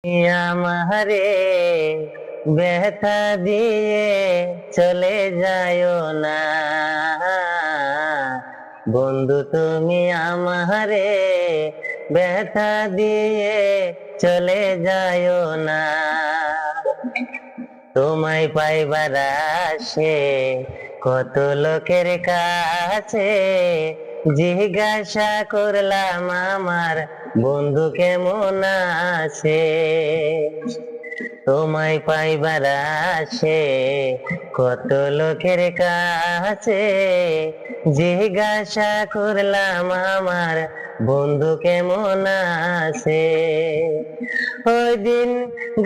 আমারে ব্যথা দিয়ে চলে যায়ও না বন্ধু, তুমি আমারে ব্যথা দিয়ে চলে যায়ও না। তোমায় পাইবার আসে কত লোকের কাছে, জিজ্ঞাসা করলাম আমার বন্ধু কেমন আছে। তোমায় পাইবার আসে কত লোকের কাছে, জিজ্ঞাসা করলাম আমার বন্ধু কেমন আছে। ওই দিন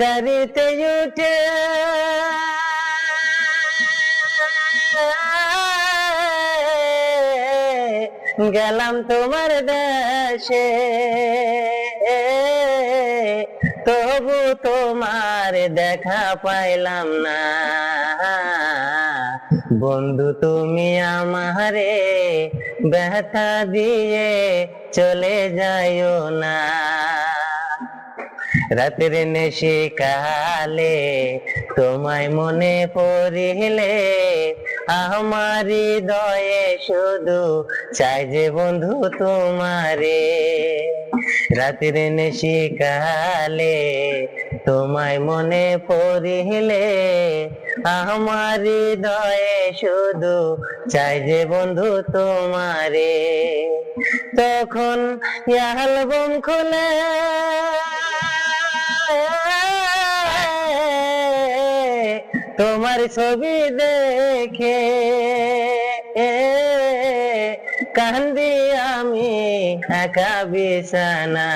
গাড়িতে উঠে গেলাম তোমার দেশে, তবু তোমার দেখা পাইলাম না বন্ধু, তুমি আমারে ব্যথা দিয়ে চলে যাইও না। রাতের নেশে কালে তোমায় মনে পড়িলে আমার হৃদয়ে শুধু চাই যে বন্ধু তোমারে। রাতের নেশে কালে তোমায় মনে পড়িলে আমার হৃদয়ে শুধু চাই যে বন্ধু তোমারে। তখন অ্যালবাম খুলে তোমার ছবি দেখে কান্দি আমি একা বিছানায়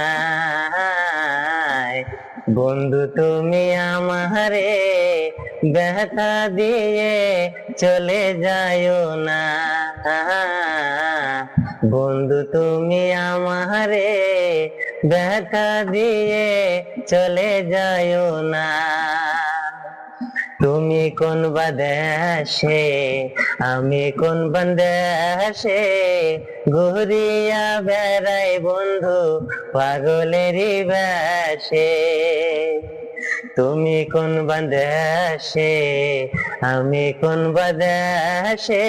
বন্ধু, তুমি আমারে ব্যথা দিয়ে চলে যাইও না বন্ধু, তুমি আমারে ব্যথা দিয়ে চলে যাইও না। তুমি কোন বাদেশে আমি কোন বাদেশে ঘুরিয়া বেড়াই বন্ধু পাগলেরই বেশে। তুমি কোন বাদেশে আমি কোন বাদেশে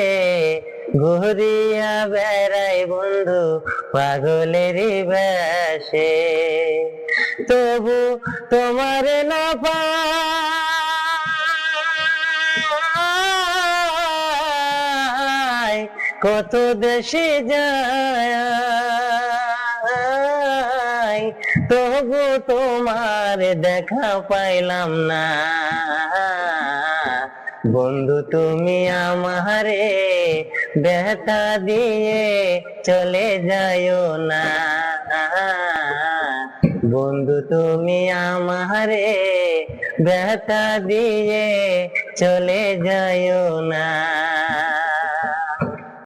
ঘুরিয়া বেড়াই বন্ধু পাগলেরই বেশে। তবু তোমার না পাই কত দেশে যায়, তবু তোমার দেখা পাইলাম না বন্ধু, তুমি আমারে ব্যথা দিয়ে চলে যাইও না বন্ধু, তুমি আমারে ব্যথা দিয়ে চলে যাইও না।